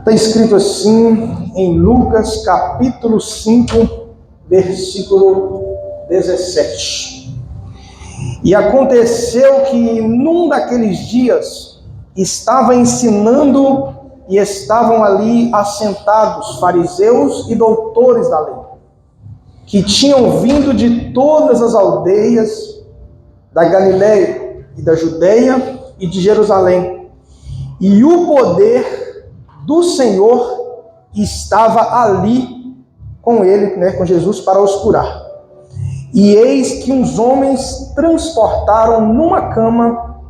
Está escrito assim em Lucas capítulo 5, versículo 17. E aconteceu que num daqueles dias estava ensinando e estavam ali assentados fariseus e doutores da lei, que tinham vindo de todas as aldeias da Galileia e da Judeia e de Jerusalém. E o poder do Senhor estava ali com ele, com Jesus, para os curar. E eis que uns homens transportaram numa cama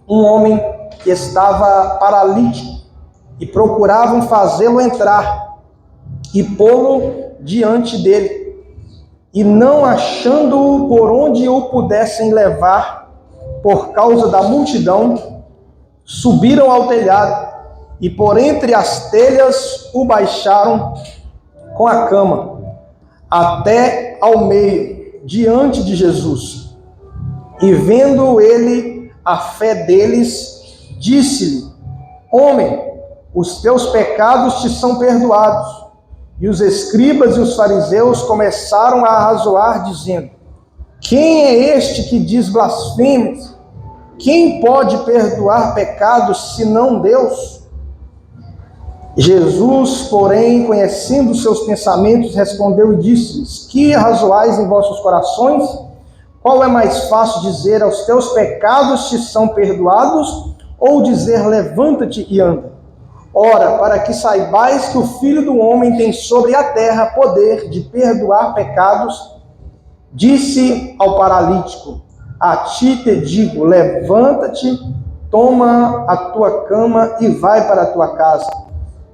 um homem que estava paralítico e procuravam fazê-lo entrar e pô-lo diante dele. E não achando-o por onde o pudessem levar, por causa da multidão, subiram ao telhado e por entre as telhas o baixaram com a cama até ao meio, diante de Jesus. E vendo ele a fé deles, disse-lhe: Homem, os teus pecados te são perdoados. E os escribas e os fariseus começaram a arrazoar, dizendo: Quem é este que diz blasfêmias? Quem pode perdoar pecados senão Deus? Jesus, porém, conhecendo seus pensamentos, respondeu e disse-lhes: Que arrazoais em vossos corações? Qual é mais fácil dizer: aos teus pecados te são perdoados, ou dizer: levanta-te e anda? Ora, para que saibais que o Filho do Homem tem sobre a terra poder de perdoar pecados, disse ao paralítico: A ti te digo, levanta-te, toma a tua cama e vai para a tua casa.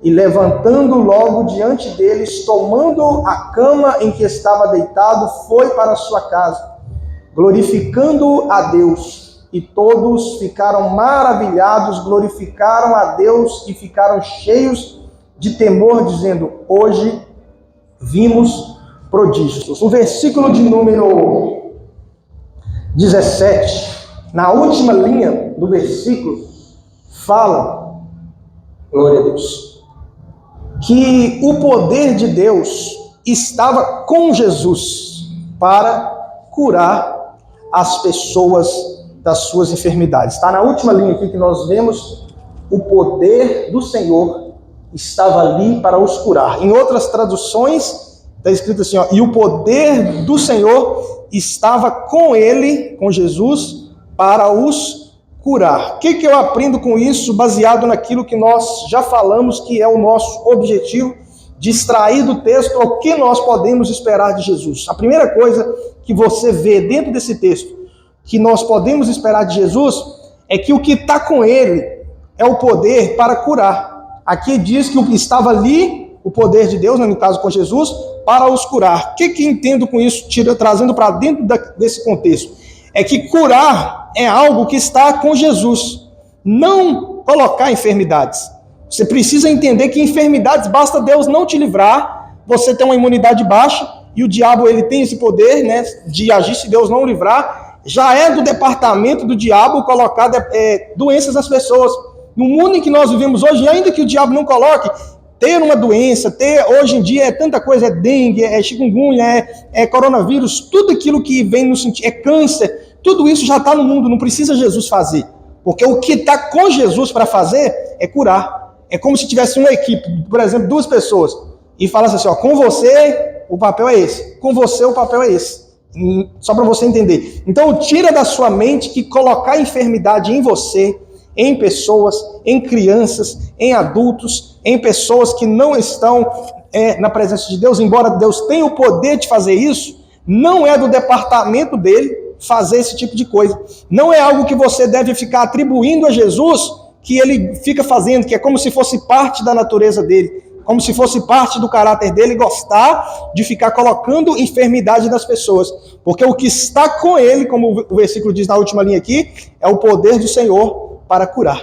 E levantando logo diante deles, tomando a cama em que estava deitado, foi para a sua casa, glorificando a Deus. E todos ficaram maravilhados, glorificaram a Deus e ficaram cheios de temor, dizendo: Hoje vimos prodígios. O versículo de número 17, na última linha do versículo, fala, glória a Deus, que o poder de Deus estava com Jesus para curar as pessoas das suas enfermidades. Está na última linha aqui que nós vemos: o poder do Senhor estava ali para os curar. Em outras traduções está escrito assim, e o poder do Senhor estava com ele, com Jesus, para os curar. O que eu aprendo com isso, baseado naquilo que nós já falamos, que é o nosso objetivo de extrair do texto o que nós podemos esperar de Jesus? A primeira coisa que você vê dentro desse texto, que nós podemos esperar de Jesus, é que o que está com ele é o poder para curar. Aqui diz que estava ali o poder de Deus, no caso com Jesus, para os curar. O que entendo com isso, trazendo para dentro desse contexto? É que curar é algo que está com Jesus, não colocar enfermidades. Você precisa entender que enfermidades, basta Deus não te livrar, você tem uma imunidade baixa, e o diabo ele tem esse poder, de agir se Deus não livrar. Já é do departamento do diabo colocar doenças nas pessoas. No mundo em que nós vivemos hoje, ainda que o diabo não coloque, ter uma doença, hoje em dia é tanta coisa, é dengue, é chikungunya, é coronavírus, tudo aquilo que vem no sentido, é câncer, tudo isso já está no mundo, não precisa Jesus fazer. Porque o que está com Jesus para fazer é curar. É como se tivesse uma equipe, por exemplo, 2 pessoas, e falasse assim, com você o papel é esse, com você o papel é esse. Só para você entender. Então, tira da sua mente que colocar enfermidade em você, em pessoas, em crianças, em adultos, em pessoas que não estão na presença de Deus, embora Deus tenha o poder de fazer isso, não é do departamento dele fazer esse tipo de coisa. Não é algo que você deve ficar atribuindo a Jesus, que ele fica fazendo, que é como se fosse parte da natureza dele, como se fosse parte do caráter dele gostar de ficar colocando enfermidade nas pessoas. Porque o que está com ele, como o versículo diz na última linha aqui, é o poder do Senhor para curar.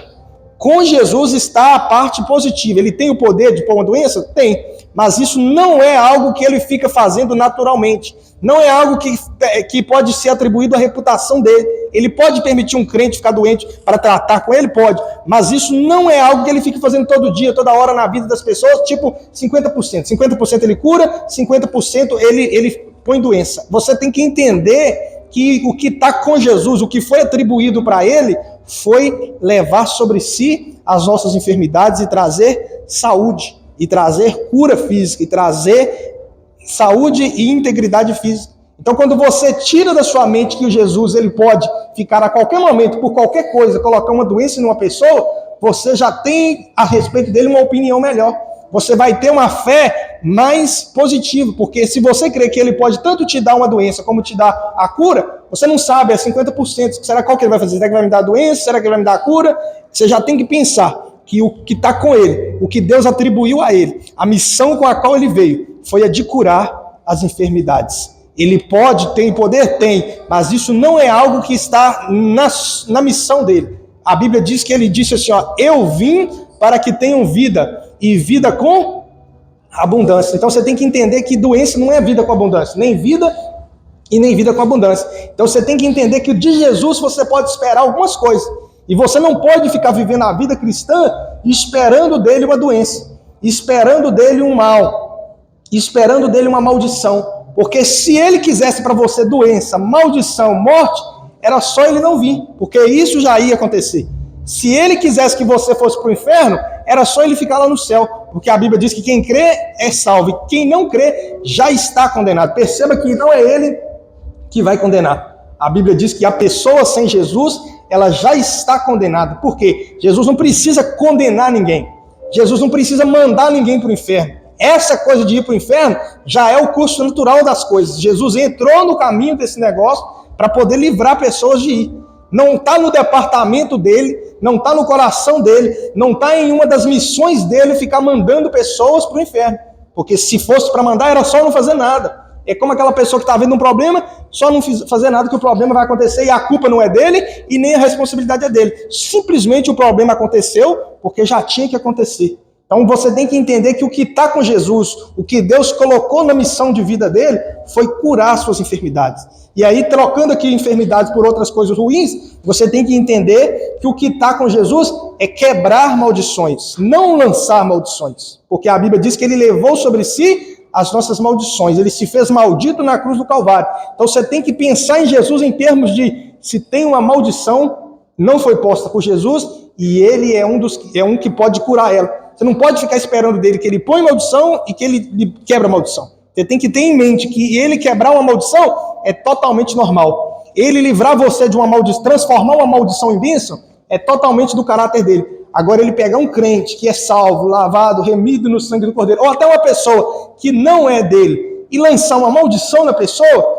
Com Jesus está a parte positiva. Ele tem o poder de pôr uma doença? Tem. Mas isso não é algo que ele fica fazendo naturalmente. Não é algo que pode ser atribuído à reputação dele. Ele pode permitir um crente ficar doente para tratar com ele? Pode. Mas isso não é algo que ele fica fazendo todo dia, toda hora na vida das pessoas, tipo 50%. 50% ele cura, 50% ele põe doença. Você tem que entender que o que está com Jesus, o que foi atribuído para ele, foi levar sobre si as nossas enfermidades e trazer saúde, e trazer cura física, e trazer saúde e integridade física. Então, quando você tira da sua mente que o Jesus ele pode ficar a qualquer momento, por qualquer coisa, colocar uma doença em uma pessoa, você já tem a respeito dele uma opinião melhor. Você vai ter uma fé mais positiva, porque se você crê que ele pode tanto te dar uma doença como te dar a cura, você não sabe, é 50%. Será qual que ele vai fazer? Será que ele vai me dar a doença? Será que ele vai me dar a cura? Você já tem que pensar que o que está com ele, o que Deus atribuiu a ele, a missão com a qual ele veio, foi a de curar as enfermidades. Ele pode, tem poder? Tem, mas isso não é algo que está na missão dele. A Bíblia diz que ele disse assim, ó, eu vim para que tenham vida, e vida com abundância. Então você tem que entender que doença não é vida com abundância, nem vida e nem vida com abundância. Então você tem que entender que de Jesus você pode esperar algumas coisas, e você não pode ficar vivendo a vida cristã esperando dele uma doença, esperando dele um mal, esperando dele uma maldição, porque se ele quisesse para você doença, maldição, morte, era só ele não vir, porque isso já ia acontecer. Se ele quisesse que você fosse para o inferno, era só ele ficar lá no céu, porque a Bíblia diz que quem crê é salvo, e quem não crê já está condenado. Perceba que não é ele que vai condenar. A Bíblia diz que a pessoa sem Jesus, ela já está condenada. Por quê? Jesus não precisa condenar ninguém. Jesus não precisa mandar ninguém para o inferno. Essa coisa de ir para o inferno já é o curso natural das coisas. Jesus entrou no caminho desse negócio para poder livrar pessoas de ir. Não está no departamento dele, não está no coração dele, não está em uma das missões dele ficar mandando pessoas para o inferno. Porque se fosse para mandar, era só não fazer nada. É como aquela pessoa que está vendo um problema, só não fazer nada que o problema vai acontecer e a culpa não é dele e nem a responsabilidade é dele. Simplesmente o problema aconteceu porque já tinha que acontecer. Então você tem que entender que o que está com Jesus, o que Deus colocou na missão de vida dele, foi curar suas enfermidades. E aí, trocando aqui enfermidades por outras coisas ruins, você tem que entender que o que está com Jesus é quebrar maldições, não lançar maldições. Porque a Bíblia diz que ele levou sobre si as nossas maldições, ele se fez maldito na cruz do Calvário. Então você tem que pensar em Jesus em termos de, se tem uma maldição, não foi posta por Jesus, e ele é um que pode curar ela. Você não pode ficar esperando dele que ele põe maldição e que ele quebra a maldição. Você tem que ter em mente que ele quebrar uma maldição é totalmente normal. Ele livrar você de uma maldição, transformar uma maldição em bênção, é totalmente do caráter dele. Agora, ele pegar um crente que é salvo, lavado, remido no sangue do Cordeiro, ou até uma pessoa que não é dele, e lançar uma maldição na pessoa,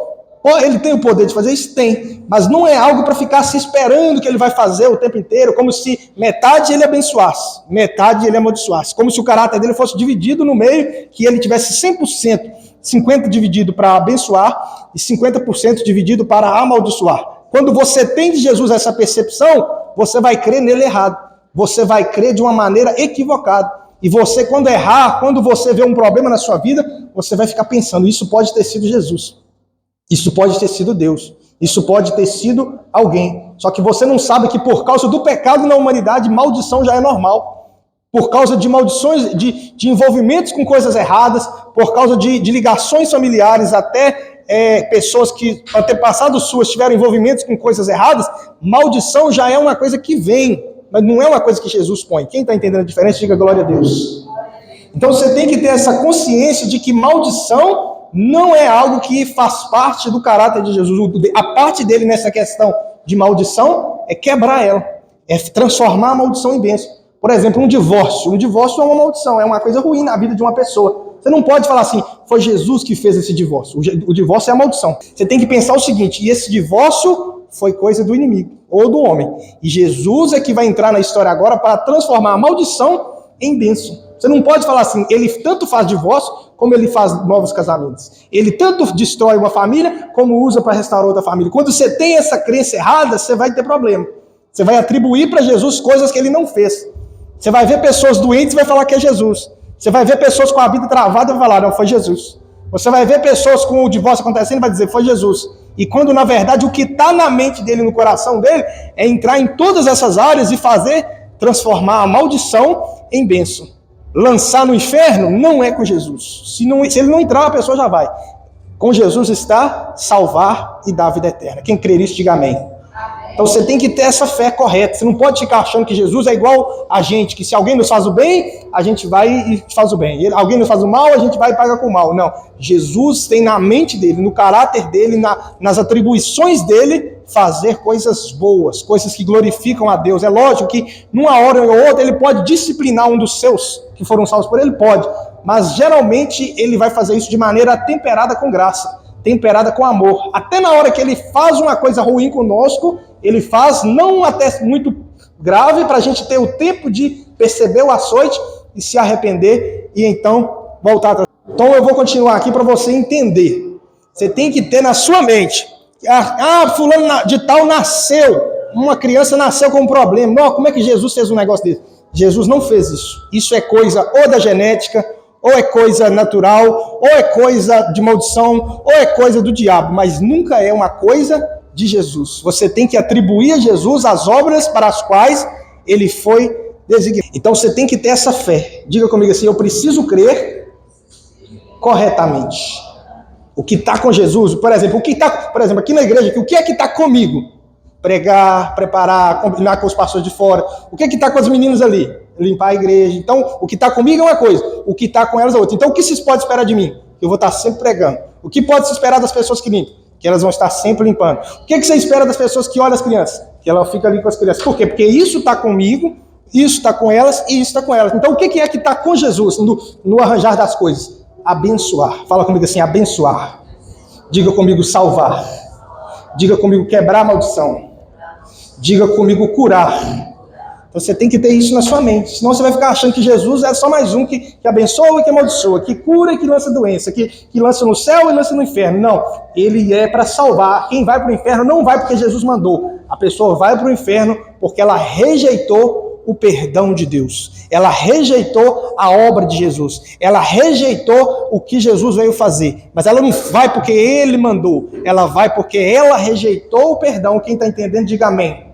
ele tem o poder de fazer isso? Tem. Mas não é algo para ficar se esperando que ele vai fazer o tempo inteiro, como se metade ele abençoasse, metade ele amaldiçoasse. Como se o caráter dele fosse dividido no meio, que ele tivesse 100%, 50% dividido para abençoar e 50% dividido para amaldiçoar. Quando você tem de Jesus essa percepção, você vai crer nele errado. Você vai crer de uma maneira equivocada. E você, quando errar, quando você vê um problema na sua vida, você vai ficar pensando, isso pode ter sido Jesus. Isso pode ter sido Deus. Isso pode ter sido alguém. Só que você não sabe que por causa do pecado na humanidade, maldição já é normal. Por causa de maldições, de envolvimentos com coisas erradas, por causa de ligações familiares, até pessoas que, antepassados suas, tiveram envolvimentos com coisas erradas, maldição já é uma coisa que vem, mas não é uma coisa que Jesus põe. Quem está entendendo a diferença, diga glória a Deus. Então você tem que ter essa consciência de que maldição não é algo que faz parte do caráter de Jesus. A parte dele nessa questão de maldição é quebrar ela, é transformar a maldição em bênção. Por exemplo, um divórcio. Um divórcio é uma maldição, é uma coisa ruim na vida de uma pessoa. Você não pode falar assim, foi Jesus que fez esse divórcio. O divórcio é a maldição. Você tem que pensar o seguinte, e esse divórcio foi coisa do inimigo, ou do homem. E Jesus é que vai entrar na história agora para transformar a maldição em bênção. Você não pode falar assim, ele tanto faz divórcio, como ele faz novos casamentos. Ele tanto destrói uma família, como usa para restaurar outra família. Quando você tem essa crença errada, você vai ter problema. Você vai atribuir para Jesus coisas que ele não fez. Você vai ver pessoas doentes e vai falar que é Jesus. Você vai ver pessoas com a vida travada e vai falar, não, foi Jesus. Você vai ver pessoas com o divórcio acontecendo e vai dizer, foi Jesus. E quando, na verdade, o que está na mente dele, no coração dele, é entrar em todas essas áreas e transformar a maldição em bênção. Lançar no inferno não é com Jesus. Se ele não entrar, a pessoa já vai. Com Jesus está salvar e dar a vida eterna. Quem crer nisso, diga amém. Então você tem que ter essa fé correta. Você não pode ficar achando que Jesus é igual a gente, que se alguém nos faz o bem, a gente vai e faz o bem. Alguém nos faz o mal, a gente vai e paga com o mal. Não. Jesus tem na mente dele, no caráter dele, nas atribuições dele, fazer coisas boas, coisas que glorificam a Deus. É lógico que numa hora ou outra ele pode disciplinar um dos seus que foram salvos por ele, pode. Mas geralmente ele vai fazer isso de maneira temperada com graça, temperada com amor. Até na hora que ele faz uma coisa ruim conosco, ele faz não até muito grave para a gente ter o tempo de perceber o açoite e se arrepender e então voltar atrás. Então eu vou continuar aqui para você entender. Você tem que ter na sua mente, fulano de tal nasceu, uma criança nasceu com um problema. Não, como é que Jesus fez um negócio desse? Jesus não fez isso. Isso é coisa ou da genética, ou é coisa natural, ou é coisa de maldição, ou é coisa do diabo, mas nunca é uma coisa de Jesus. Você tem que atribuir a Jesus as obras para as quais ele foi designado. Então você tem que ter essa fé. Diga comigo assim, eu preciso crer corretamente. O que está com Jesus, por exemplo, aqui na igreja, o que é que está comigo? Pregar, preparar, combinar com os pastores de fora. O que é que está com as meninas ali? Limpar a igreja. Então, o que está comigo é uma coisa, o que está com elas é outra. Então, o que se pode esperar de mim? Eu vou estar sempre pregando. O que pode se esperar das pessoas que limpam? Que elas vão estar sempre limpando. O que você espera das pessoas que olham as crianças? Que ela fica ali com as crianças. Por quê? Porque isso está comigo, isso está com elas e isso está com elas. Então, o que é que está com Jesus no arranjar das coisas? Abençoar. Fala comigo assim, abençoar. Diga comigo, salvar. Diga comigo, quebrar a maldição. Diga comigo, curar. Então você tem que ter isso na sua mente. Senão você vai ficar achando que Jesus é só mais um que abençoa e que amaldiçoa, que cura e que lança doença, que lança no céu e lança no inferno. Não, ele é para salvar. Quem vai para o inferno não vai porque Jesus mandou. A pessoa vai para o inferno porque ela rejeitou o perdão de Deus. Ela rejeitou a obra de Jesus. Ela rejeitou o que Jesus veio fazer. Mas ela não vai porque ele mandou. Ela vai porque ela rejeitou o perdão. Quem está entendendo, diga amém.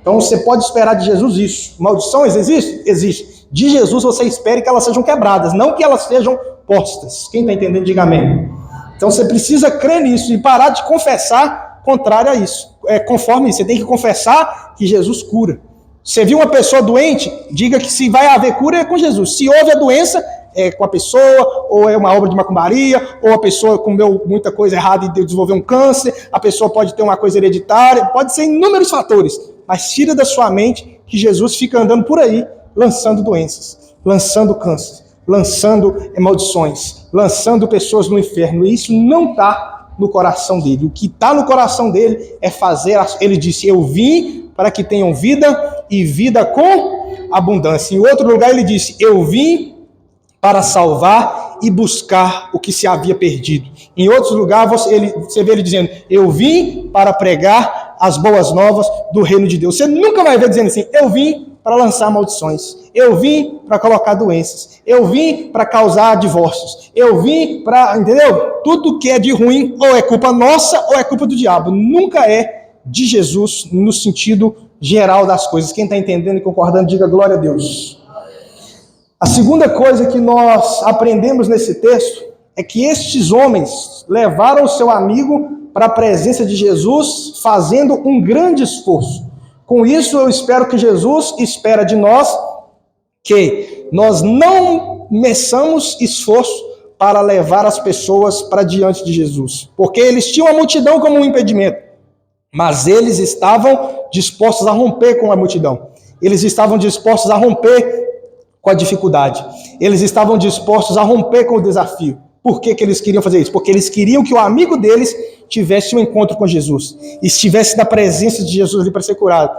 Então você pode esperar de Jesus isso. Maldições existe? Existe. De Jesus você espere que elas sejam quebradas, não que elas sejam postas. Quem está entendendo, diga amém. Então você precisa crer nisso e parar de confessar contrário a isso. Conforme isso, você tem que confessar que Jesus cura. Você viu uma pessoa doente, diga que se vai haver cura é com Jesus. Se houve a doença, é com a pessoa, ou é uma obra de macumbaria, ou a pessoa comeu muita coisa errada e desenvolveu um câncer, a pessoa pode ter uma coisa hereditária, pode ser inúmeros fatores. Mas tira da sua mente que Jesus fica andando por aí, lançando doenças, lançando câncer, lançando maldições, lançando pessoas no inferno. E isso não está no coração dele. O que está no coração dele é fazer... Ele disse, eu vim para que tenham vida e vida com abundância. Em outro lugar ele disse, eu vim para salvar e buscar o que se havia perdido. Em outros lugares você vê ele dizendo, eu vim para pregar as boas novas do reino de Deus. Você nunca vai ver dizendo assim, eu vim para lançar maldições, eu vim para colocar doenças, eu vim para causar divórcios, eu vim para, entendeu? Tudo que é de ruim ou é culpa nossa ou é culpa do diabo. Nunca é de Jesus no sentido geral das coisas. Quem está entendendo e concordando, diga glória a Deus. A segunda coisa que nós aprendemos nesse texto é que estes homens levaram o seu amigo para a presença de Jesus, fazendo um grande esforço. Com isso, eu espero que Jesus espera de nós que nós não meçamos esforço para levar as pessoas para diante de Jesus. Porque eles tinham a multidão como um impedimento, mas eles estavam dispostos a romper com a multidão. Eles estavam dispostos a romper com a dificuldade. Eles estavam dispostos a romper com o desafio. Por que eles queriam fazer isso? Porque eles queriam que o amigo deles tivesse um encontro com Jesus, e estivesse na presença de Jesus ali para ser curado.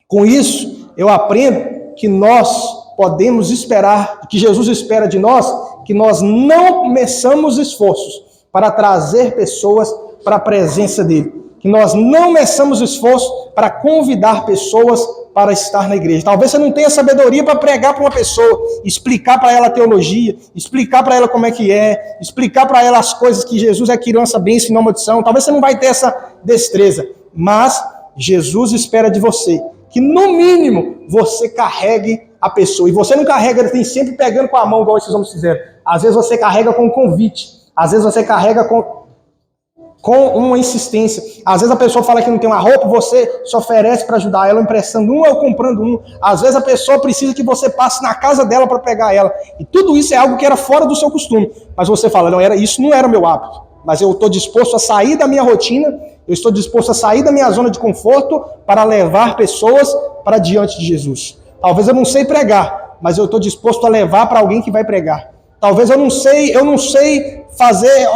Com isso, eu aprendo que nós podemos esperar, que Jesus espera de nós, que nós não meçamos esforços para trazer pessoas para a presença dele. que nós não meçamos esforço para convidar pessoas para estar na igreja. Talvez você não tenha sabedoria para pregar para uma pessoa, explicar para ela a teologia, explicar para ela como é que é, explicar para ela as coisas que Jesus é criança, bênção e não maldição. Talvez você não vai ter essa destreza, mas Jesus espera de você que, no mínimo, você carregue a pessoa. E você não carrega, tem sempre pegando com a mão, igual esses homens fizeram. Às vezes você carrega com um convite, às vezes você carrega com uma insistência. Às vezes a pessoa fala que não tem uma roupa, você se oferece para ajudar ela, emprestando um ou comprando um. Às vezes a pessoa precisa que você passe na casa dela para pegar ela. E tudo isso é algo que era fora do seu costume. Mas você fala, isso não era meu hábito. Mas eu estou disposto a sair da minha rotina, eu estou disposto a sair da minha zona de conforto para levar pessoas para diante de Jesus. Talvez eu não sei pregar, mas eu estou disposto a levar para alguém que vai pregar. Talvez eu não sei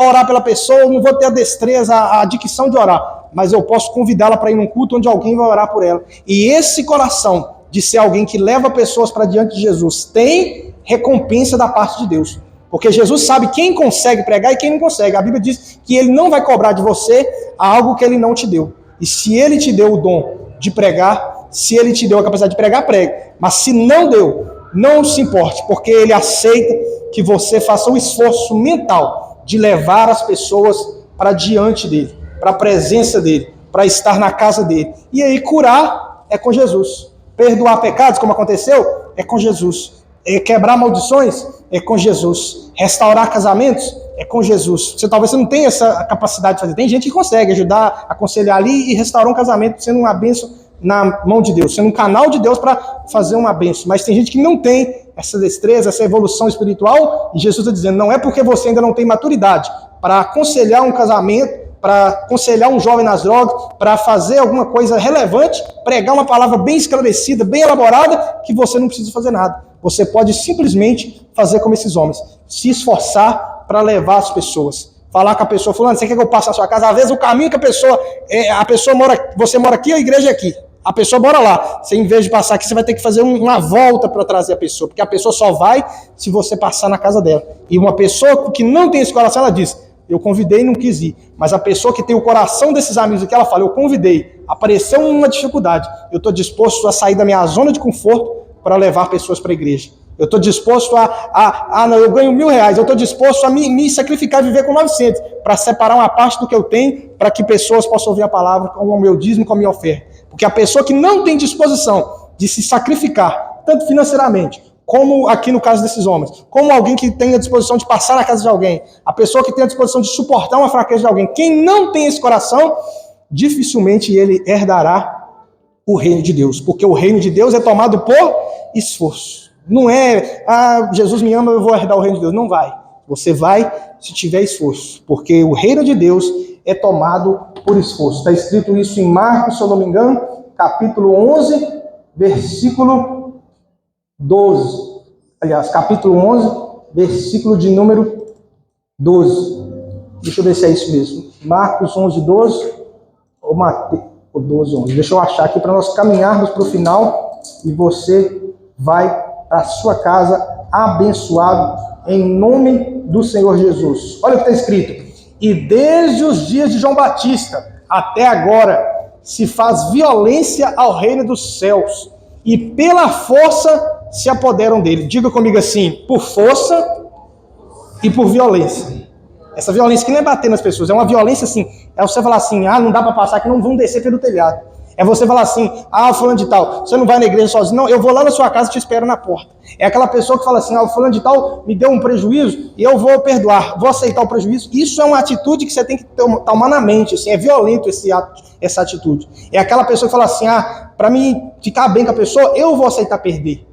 orar pela pessoa, eu não vou ter a destreza, a dicção de orar, mas eu posso convidá-la para ir num culto onde alguém vai orar por ela. E esse coração de ser alguém que leva pessoas para diante de Jesus tem recompensa da parte de Deus. Porque Jesus sabe quem consegue pregar e quem não consegue. A Bíblia diz que ele não vai cobrar de você algo que ele não te deu. E se ele te deu o dom de pregar, se ele te deu a capacidade de pregar, pregue. Mas se não deu, não se importe, porque ele aceita que você faça um esforço mental de levar as pessoas para diante dele, para a presença dele, para estar na casa dele. E aí curar é com Jesus. Perdoar pecados, como aconteceu, é com Jesus. Quebrar maldições é com Jesus. Restaurar casamentos é com Jesus. Talvez você não tenha essa capacidade de fazer. Tem gente que consegue ajudar, aconselhar ali e restaurar um casamento sendo uma bênção na mão de Deus, sendo um canal de Deus para fazer uma bênção. Mas tem gente que não tem essa destreza, essa evolução espiritual, e Jesus está dizendo, não é porque você ainda não tem maturidade para aconselhar um casamento, para aconselhar um jovem nas drogas, para fazer alguma coisa relevante, pregar uma palavra bem esclarecida, bem elaborada, que você não precisa fazer nada. Você pode simplesmente fazer como esses homens, se esforçar para levar as pessoas. Falar com a pessoa, fulano, você quer que eu passe na sua casa? Às vezes o caminho que a pessoa mora, você mora aqui, a igreja é aqui. A pessoa mora lá. Você, em vez de passar aqui, você vai ter que fazer uma volta para trazer a pessoa, porque a pessoa só vai se você passar na casa dela. E uma pessoa que não tem esse coração, ela diz, eu convidei e não quis ir. Mas a pessoa que tem o coração desses amigos aqui, ela fala, eu convidei, apareceu uma dificuldade, eu estou disposto a sair da minha zona de conforto para levar pessoas para a igreja. Eu estou disposto não, eu ganho R$1.000, eu estou disposto a me sacrificar, viver com 900, para separar uma parte do que eu tenho, para que pessoas possam ouvir a palavra com o meu dízimo, com a minha oferta. Porque a pessoa que não tem disposição de se sacrificar, tanto financeiramente, como aqui no caso desses homens, como alguém que tem a disposição de passar na casa de alguém, a pessoa que tem a disposição de suportar uma fraqueza de alguém, quem não tem esse coração, dificilmente ele herdará o reino de Deus, porque o reino de Deus é tomado por esforço. Não é, Jesus me ama, eu vou herdar o reino de Deus. Não vai. Você vai se tiver esforço, porque o reino de Deus é tomado por esforço. Está escrito isso em Marcos, se eu não me engano, capítulo 11, versículo 12. Aliás, capítulo 11, versículo de número 12. Deixa eu ver se é isso mesmo. Marcos 11, 12. Ou Mateus 12, 11. Deixa eu achar aqui para nós caminharmos para o final e você vai para a sua casa abençoado em nome do Senhor Jesus. Olha o que está escrito. E desde os dias de João Batista até agora se faz violência ao reino dos céus e pela força se apoderam dele. Diga comigo assim, por força e por violência. Essa violência que não é bater nas pessoas, é uma violência assim, é você falar assim, não dá para passar, que não vão descer pelo telhado. É você falar assim, fulano de tal, você não vai na igreja sozinho, não, eu vou lá na sua casa e te espero na porta. É aquela pessoa que fala assim, o fulano de tal me deu um prejuízo e eu vou perdoar, vou aceitar o prejuízo. Isso é uma atitude que você tem que tomar na mente, assim, é violento essa atitude. É aquela pessoa que fala assim, para mim ficar bem com a pessoa, eu vou aceitar perder.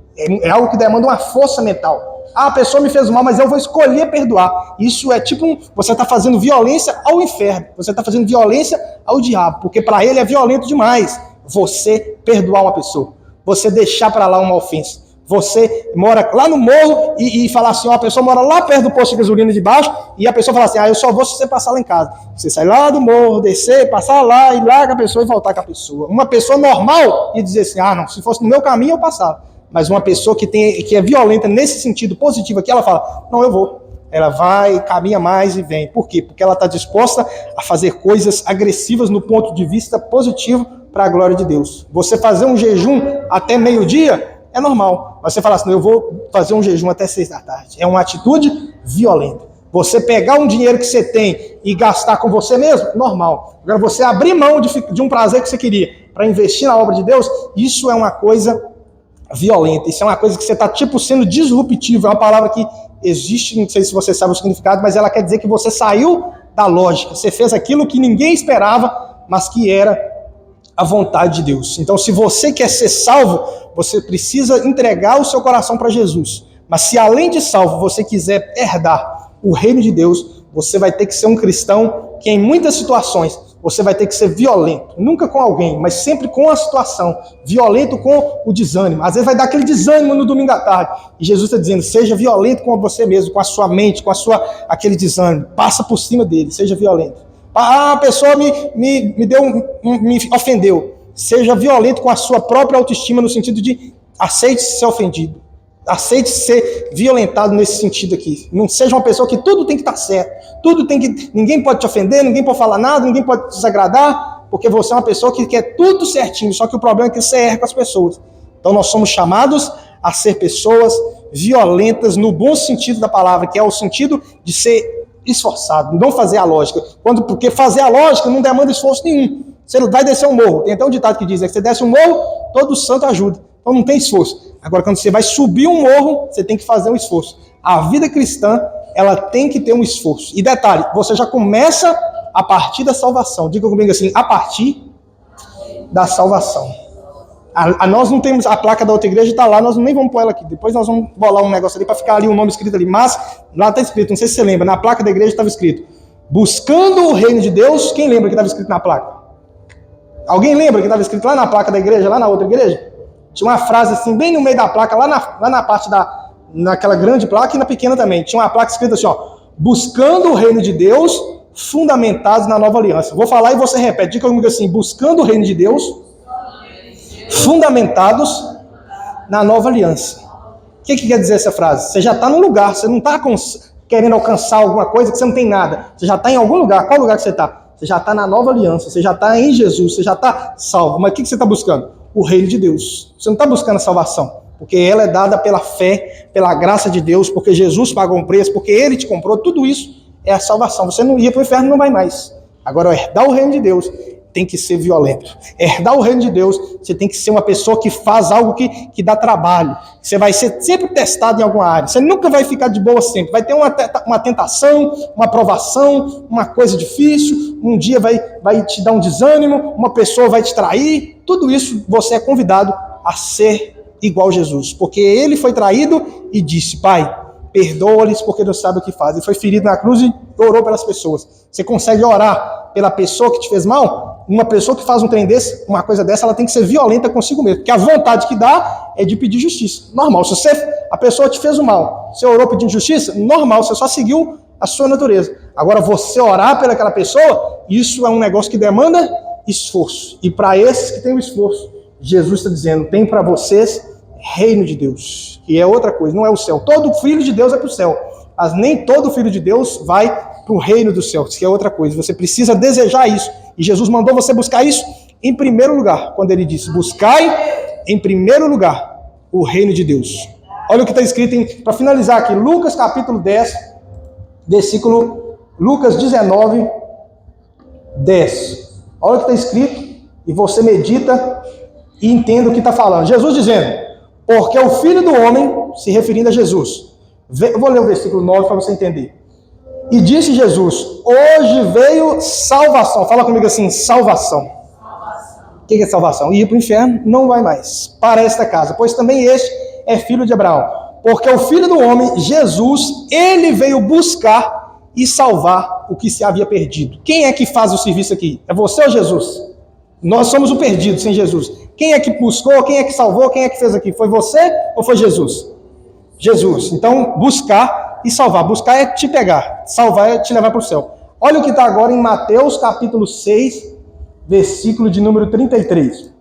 É algo que demanda uma força mental. A pessoa me fez mal, mas eu vou escolher perdoar. Isso é tipo, você está fazendo violência ao inferno. Você está fazendo violência ao diabo. Porque para ele é violento demais você perdoar uma pessoa. Você deixar para lá uma ofensa. Você mora lá no morro e falar assim, a pessoa mora lá perto do posto de gasolina de baixo e a pessoa fala assim, eu só vou se você passar lá em casa. Você sai lá do morro, descer, passar lá e larga a pessoa e voltar com a pessoa. Uma pessoa normal ia dizer assim, não, se fosse no meu caminho eu passava. Mas uma pessoa que é violenta nesse sentido positivo aqui, ela fala, não, eu vou. ela vai, caminha mais e vem. Por quê? Porque ela está disposta a fazer coisas agressivas no ponto de vista positivo para a glória de Deus. Você fazer um jejum até meio-dia é normal. Mas você fala assim, eu vou fazer um jejum até 6 da tarde. É uma atitude violenta. Você pegar um dinheiro que você tem e gastar com você mesmo, normal. Agora, você abrir mão de um prazer que você queria para investir na obra de Deus, isso é uma coisa violenta. Isso é uma coisa que você está sendo disruptivo. É uma palavra que existe, não sei se você sabe o significado, mas ela quer dizer que você saiu da lógica. Você fez aquilo que ninguém esperava, mas que era a vontade de Deus. Então, se você quer ser salvo, você precisa entregar o seu coração para Jesus. Mas se além de salvo você quiser herdar o reino de Deus, você vai ter que ser um cristão que em muitas situações você vai ter que ser violento. Nunca com alguém, mas sempre com a situação. Violento com o desânimo. Às vezes vai dar aquele desânimo no domingo à tarde. E Jesus está dizendo, seja violento com você mesmo, com a sua mente, com aquele desânimo. Passa por cima dele, seja violento. A pessoa me ofendeu. Seja violento com a sua própria autoestima, no sentido de aceite ser ofendido. Aceite ser violentado nesse sentido aqui. Não seja uma pessoa que tudo tem que estar certo. Ninguém pode te ofender, ninguém pode falar nada, ninguém pode te desagradar, porque você é uma pessoa que quer tudo certinho, só que o problema é que você erra com as pessoas. Então nós somos chamados a ser pessoas violentas no bom sentido da palavra, que é o sentido de ser esforçado, não fazer a lógica. Porque fazer a lógica não demanda esforço nenhum. Você vai descer um morro. Tem até um ditado que diz, que você desce um morro, todo santo ajuda. Então não tem esforço. Agora, quando você vai subir um morro, você tem que fazer um esforço. A vida cristã, ela tem que ter um esforço. E detalhe, você já começa a partir da salvação. Diga comigo assim, a partir da salvação. Nós não temos a placa da outra igreja, está lá, nós nem vamos pôr ela aqui. Depois nós vamos bolar um negócio ali para ficar ali um nome escrito ali. Mas lá está escrito, não sei se você lembra, na placa da igreja estava escrito, buscando o reino de Deus. Quem lembra que estava escrito na placa? Alguém lembra que estava escrito lá na placa da igreja, lá na outra igreja? Tinha uma frase assim, bem no meio da placa, lá na parte naquela grande placa e na pequena também. Tinha uma placa escrita assim, ó, buscando o reino de Deus, fundamentados na nova aliança. Vou falar e você repete, diga comigo assim, buscando o reino de Deus, fundamentados na nova aliança. O que quer dizer essa frase? Você já está no lugar, você não está querendo alcançar alguma coisa que você não tem nada. Você já está em algum lugar. Qual lugar que você está? Você já está na nova aliança, você já está em Jesus, você já está salvo. Mas o que você está buscando? O reino de Deus. Você não está buscando a salvação, porque ela é dada pela fé, pela graça de Deus, porque Jesus pagou um preço, porque Ele te comprou, tudo isso é a salvação. Você não ia para o inferno, não vai mais. Agora, herdar o reino de Deus tem que ser violento. Herdar o reino de Deus, você tem que ser uma pessoa que faz algo que dá trabalho. Você vai ser sempre testado em alguma área. Você nunca vai ficar de boa sempre. Vai ter uma tentação, uma provação, uma coisa difícil. Um dia vai te dar um desânimo, uma pessoa vai te trair. Tudo isso você é convidado a ser igual a Jesus. Porque ele foi traído e disse, Pai, perdoa-lhes porque não sabem o que fazem. Ele foi ferido na cruz e orou pelas pessoas. Você consegue orar pela pessoa que te fez mal? Uma pessoa que faz um trem desse, uma coisa dessa, ela tem que ser violenta consigo mesmo. Porque a vontade que dá é de pedir justiça. Normal. Se a pessoa te fez o mal, você orou pedindo justiça, normal, você só seguiu a sua natureza. Agora, você orar pelaquela pessoa, isso é um negócio que demanda esforço. E para esses que têm o esforço, Jesus está dizendo, tem para vocês reino de Deus, que é outra coisa, não é o céu. Todo filho de Deus é para o céu, mas nem todo filho de Deus vai para o reino do céu, que é outra coisa. Você precisa desejar isso, e Jesus mandou você buscar isso em primeiro lugar, quando ele disse, buscai em primeiro lugar o reino de Deus. Olha o que está escrito, para finalizar aqui, Lucas capítulo 10, versículo, Lucas 19, 10. Olha o que está escrito, e você medita e entenda o que está falando. Jesus dizendo, porque o Filho do Homem, se referindo a Jesus. Eu vou ler o versículo 9 para você entender. E disse Jesus, hoje veio salvação. Fala comigo assim, salvação. O que é salvação? Ir para o inferno não vai mais. Para esta casa, pois também este é filho de Abraão. Porque o Filho do Homem, Jesus, ele veio buscar e salvar o que se havia perdido. Quem é que faz o serviço aqui? É você ou Jesus? Nós somos o perdido sem Jesus. Quem é que buscou, quem é que salvou, quem é que fez aqui? Foi você ou foi Jesus? Jesus. Então, buscar e salvar. Buscar é te pegar. Salvar é te levar para o céu. Olha o que está agora em Mateus capítulo 6, versículo de número 33.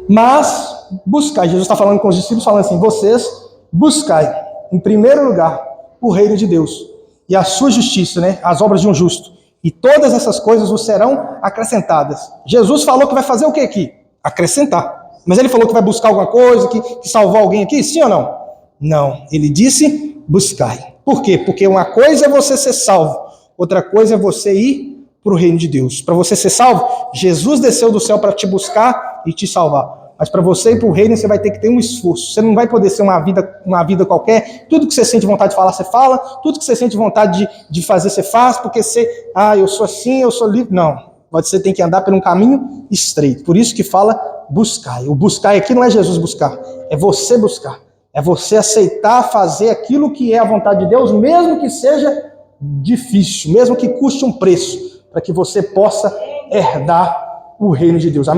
Mas, buscai. Jesus está falando com os discípulos, falando assim, vocês buscai, em primeiro lugar, o reino de Deus e a sua justiça, né? As obras de um justo. E todas essas coisas vos serão acrescentadas. Jesus falou que vai fazer o que aqui? Acrescentar. Mas ele falou que vai buscar alguma coisa, que salvar alguém aqui? Sim ou não? Não. Ele disse, buscai. Por quê? Porque uma coisa é você ser salvo, outra coisa é você ir para o reino de Deus. Para você ser salvo, Jesus desceu do céu para te buscar e te salvar. Mas para você ir para o reino, você vai ter que ter um esforço. Você não vai poder ser uma vida qualquer. Tudo que você sente vontade de falar, você fala. Tudo que você sente vontade de fazer, você faz. Porque você, eu sou assim, eu sou livre. Não. Você tem que andar por um caminho estreito. Por isso que fala buscar. O buscar aqui não é Jesus buscar. É você buscar. É você aceitar fazer aquilo que é a vontade de Deus, mesmo que seja difícil, mesmo que custe um preço, para que você possa herdar o reino de Deus. Amém?